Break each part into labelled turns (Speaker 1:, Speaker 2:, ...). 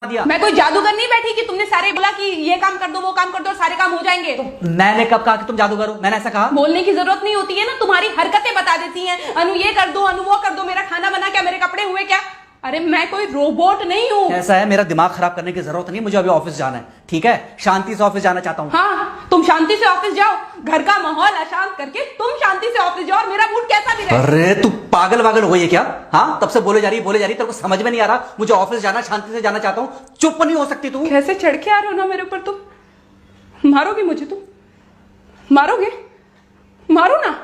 Speaker 1: दिया।
Speaker 2: मैं कोई जादूगर नहीं बैठी कि तुमने सारे बोला कि ये काम कर दो वो काम कर दो और सारे काम हो जाएंगे।
Speaker 1: मैंने कब कहा कि तुम जादूगर हो? मैंने ऐसा कहा?
Speaker 2: बोलने की जरूरत नहीं होती है ना, तुम्हारी हरकतें बता देती हैं। अनु ये कर दो, अनु वो कर दो, मेरा खाना बना क्या, मेरे कपड़े हुए क्या। अरे मैं कोई रोबोट नहीं हूँ।
Speaker 1: ऐसा है, मेरा दिमाग खराब करने की जरूरत नहीं, मुझे अभी ऑफिस जाना है। ठीक है, शांति से ऑफिस जाना चाहता हूँ।
Speaker 2: हाँ, तुम शांति से ऑफिस जाओ, घर का माहौल अशांत करके तुम शांति से ऑफिस जाओ और मेरा मूड कैसा भी रहे।
Speaker 1: अरे तू पागल वागल हो गई है क्या? हाँ, तब से बोले जा रही तेरे को समझ में नहीं आ रहा? मुझे ऑफिस जाना, शांति से जाना चाहता हूँ। चुप नहीं हो सकती तू?
Speaker 2: कैसे चढ़ के आ रहे हो ना मेरे ऊपर तुम। मारोगे मुझे? तुम मारोगे? मारो ना,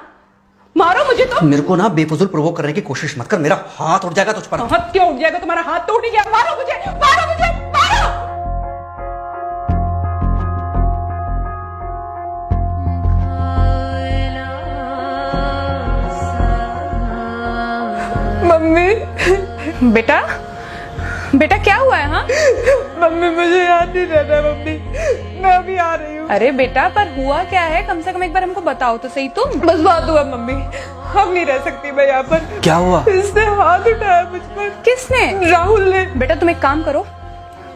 Speaker 2: मारो मुझे। तो
Speaker 1: मेरे को ना बेफजूल प्रोवोक करने की कोशिश मत कर, मेरा हाथ उठ जाएगा तुझ पर।
Speaker 2: हाथ क्यों उठ जाएगा? तुम्हारा हाथ तो उठ गया। मारो मुझे, मारो मुझे, मारो। मम्मी। बेटा बेटा क्या हुआ है? हाँ
Speaker 3: मम्मी मुझे याद नहीं रहता मम्मी, मैं अभी आ रही हूँ।
Speaker 2: अरे बेटा पर हुआ क्या है, कम से कम एक बार हमको बताओ तो सही। तुम
Speaker 3: बस बात हुआ मम्मी, हम नहीं रह सकती मैं यहाँ पर।
Speaker 1: क्या हुआ?
Speaker 3: इसने हाथ उठाया मुझ पर।
Speaker 2: किसने?
Speaker 3: राहुल ने।
Speaker 2: बेटा तुम एक काम करो,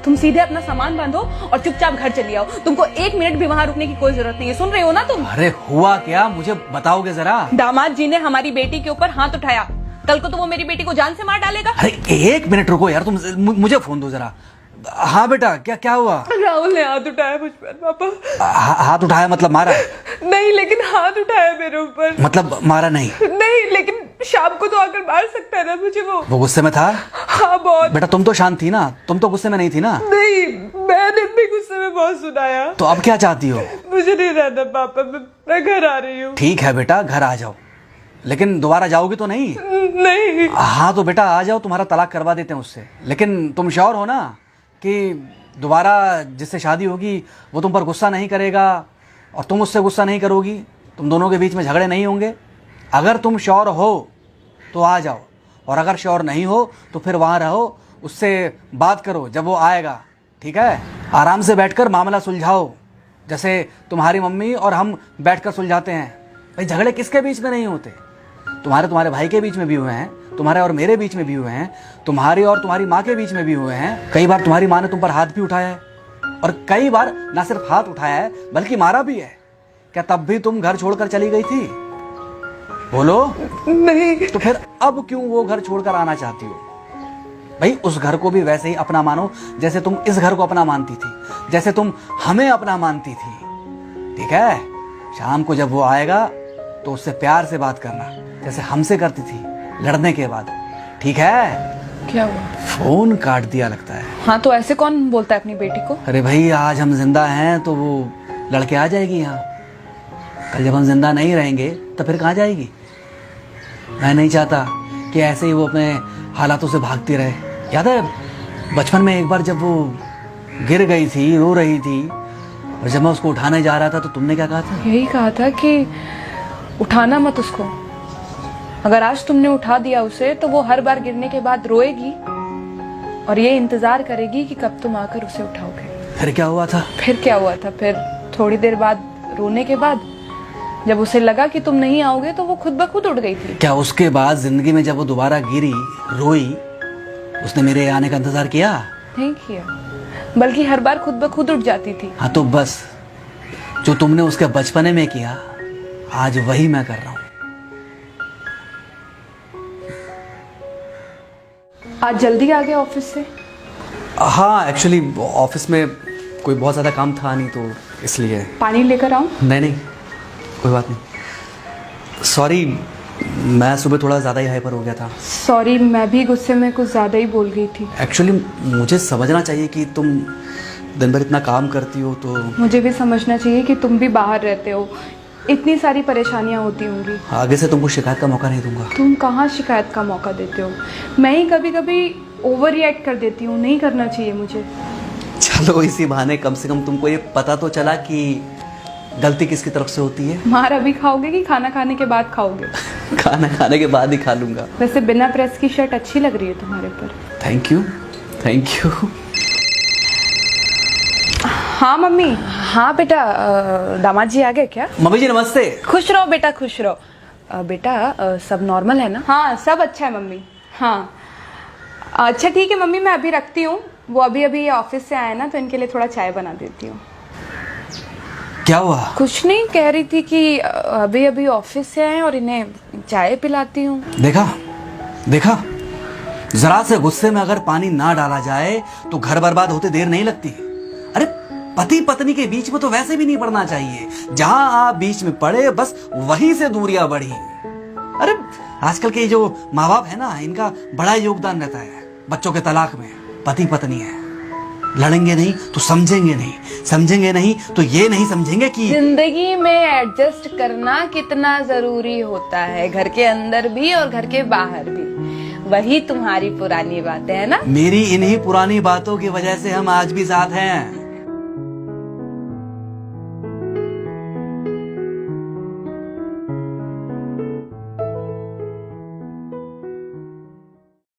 Speaker 2: तुम सीधे अपना सामान बांधो और चुपचाप घर चली आओ। तुमको एक मिनट भी वहाँ रुकने की कोई जरूरत नहीं है। सुन रहे हो ना तुम?
Speaker 1: अरे हुआ क्या, मुझे बताओगे जरा?
Speaker 2: दामाद जी ने हमारी बेटी के ऊपर हाथ उठाया। कल को तो वो मेरी बेटी को जान से मार डालेगा।
Speaker 1: अरे एक मिनट रुको यार, तुम मुझे फोन दो जरा। हाँ बेटा, क्या हुआ?
Speaker 3: राहुल ने हाथ उठाया मुझ पर पापा।
Speaker 1: हाथ उठाया मतलब मारा?
Speaker 3: नहीं लेकिन हाथ उठाया मेरे ऊपर।
Speaker 1: मतलब मारा नहीं?
Speaker 3: नहीं लेकिन शाम को तो आकर मार सकता है ना मुझे वो
Speaker 1: गुस्से में था?
Speaker 3: हाँ बहुत।
Speaker 1: बेटा तुम तो शांत थी ना, तुम तो गुस्से में नहीं थी ना?
Speaker 3: नहीं, मैंने भी गुस्से में बहुत सुनाया।
Speaker 1: तो अब क्या चाहती हो?
Speaker 3: मुझे नहीं रहना पापा, मैं घर आ रही हूँ।
Speaker 1: ठीक है बेटा, घर आ जाओ, लेकिन दोबारा जाओगी तो नहीं?
Speaker 3: नहीं।
Speaker 1: हाँ तो बेटा आ जाओ, तुम्हारा तलाक करवा देते हैं उससे। लेकिन तुम श्योर हो ना कि दोबारा जिससे शादी होगी वो तुम पर गुस्सा नहीं करेगा और तुम उससे गुस्सा नहीं करोगी, तुम दोनों के बीच में झगड़े नहीं होंगे? अगर तुम श्योर हो तो आ जाओ, और अगर श्योर नहीं हो तो फिर वहाँ रहो, उससे बात करो जब वो आएगा। ठीक है, आराम से बैठकर मामला सुलझाओ, जैसे तुम्हारी मम्मी और हम बैठकर सुलझाते हैं। भाई झगड़े किसके बीच में नहीं होते? तुम्हारे भाई के बीच में भी हुए हैं, तुम्हारे और मेरे बीच में भी हुए हैं, तुम्हारी और तुम्हारी माँ के बीच में भी हुए हैं। कई बार तुम्हारी माँ ने तुम पर हाथ भी उठाया है, और कई बार ना सिर्फ हाथ उठाया है बल्कि मारा भी है। क्या तब भी तुम घर छोड़कर चली गई थी? बोलो।
Speaker 3: नहीं।
Speaker 1: तो फिर अब क्यों वो घर छोड़कर आना चाहती हो? भाई उस घर को भी वैसे ही अपना मानो जैसे तुम इस घर को अपना मानती थी, जैसे तुम हमें अपना मानती थी। ठीक है, शाम को जब वो आएगा तो उससे प्यार से बात करना, जैसे हमसे करती थी लड़ने के बाद। ठीक है?
Speaker 2: क्या हुआ?
Speaker 1: फोन काट दिया लगता है।
Speaker 2: हाँ तो ऐसे कौन बोलता है अपनी बेटी को?
Speaker 1: अरे भाई आज हम जिंदा हैं तो वो लड़के आ जाएगी यहाँ, कल जब हम जिंदा नहीं रहेंगे तो फिर कहाँ जाएगी? मैं नहीं चाहता कि ऐसे ही वो अपने हालातों से भागती रहे। याद है बचपन में एक बार जब वो गिर गई थी, रो रही थी, और जब मैं उसको उठाने जा रहा था तो तुमने क्या कहा था?
Speaker 2: यही कहा था कि उठाना मत उसको। अगर आज तुमने उठा दिया उसे तो वो हर बार गिरने के बाद रोएगी और ये इंतजार करेगी कि कब तुम आकर उसे उठाओगे।
Speaker 1: फिर क्या हुआ था?
Speaker 2: फिर क्या हुआ था? फिर थोड़ी देर बाद रोने के बाद जब उसे लगा कि तुम नहीं आओगे तो वो खुद ब खुद उठ गई थी।
Speaker 1: क्या उसके बाद जिंदगी में जब वो दोबारा गिरी, रोई, उसने मेरे आने का इंतजार किया?
Speaker 2: नहीं किया, बल्कि हर बार खुद ब खुद उठ जाती थी।
Speaker 1: हाँ तो बस जो तुमने उसके बचपने में किया आज वही मैं कर रहा हूँ।
Speaker 2: आज जल्दी आ गए ऑफिस से?
Speaker 1: हाँ एक्चुअली ऑफिस में कोई बहुत ज़्यादा काम था नहीं तो इसलिए।
Speaker 2: पानी लेकर आऊं?
Speaker 1: नहीं कोई बात नहीं, सॉरी मैं सुबह थोड़ा ज़्यादा ही हाइपर हो गया था।
Speaker 2: सॉरी, मैं भी गुस्से में कुछ ज़्यादा ही बोल गई थी।
Speaker 1: एक्चुअली मुझे समझना चाहिए कि तुम दिन भर इतना काम करती हो तो
Speaker 2: मुझे भी समझना चाहिए कि तुम भी बाहर रहते हो, इतनी सारी परेशानियां होती होंगी।
Speaker 1: आगे से तुमको शिकायत का मौका नहीं दूंगा।
Speaker 2: तुम कहाँ शिकायत का मौका देते हो? मैं ही कभी कभी ओवर रिएक्ट कर देती हूँ, नहीं करना चाहिए मुझे।
Speaker 1: चलो इसी बहाने कम से कम तुमको ये पता तो चला कि गलती किसकी तरफ से होती है।
Speaker 2: मार अभी खाओगे कि खाना खाने के बाद खाओगे?
Speaker 1: खाना खाने के बाद ही खा लूंगा।
Speaker 2: वैसे बिना प्रेस की शर्ट अच्छी लग रही है तुम्हारे पर।
Speaker 1: Thank you.
Speaker 2: हाँ मम्मी। हाँ बेटा, दामाद जी आ गए क्या?
Speaker 1: मम्मी जी नमस्ते।
Speaker 2: खुश रहो बेटा, खुश रहो। बेटा सब नॉर्मल है ना? हाँ सब अच्छा है मम्मी। हाँ अच्छा ठीक है मम्मी, मैं अभी रखती हूँ, वो अभी अभी ऑफिस से आए ना, तो इनके लिए थोड़ा चाय बना देती हूँ।
Speaker 1: क्या हुआ?
Speaker 2: कुछ नहीं, कह रही थी कि अभी अभी ऑफिस से आए और इन्हें चाय पिलाती हूँ।
Speaker 1: देखा देखा, जरा से गुस्से में अगर पानी ना डाला जाए तो घर बर्बाद होते देर नहीं लगती। अरे पति पत्नी के बीच में तो वैसे भी नहीं पड़ना चाहिए, जहां आप बीच में पड़े बस वहीं से दूरियां बढ़ी। अरे आजकल के जो माँ बाप है ना, इनका बड़ा योगदान रहता है बच्चों के तलाक में। पति पत्नी है, लड़ेंगे नहीं तो समझेंगे नहीं, समझेंगे नहीं तो ये नहीं समझेंगे कि
Speaker 2: जिंदगी में एडजस्ट करना कितना जरूरी होता है, घर के अंदर भी और घर के बाहर भी। वही तुम्हारी पुरानी बातें है ना।
Speaker 1: मेरी इन्हीं पुरानी बातों की वजह से हम आज भी साथ हैं।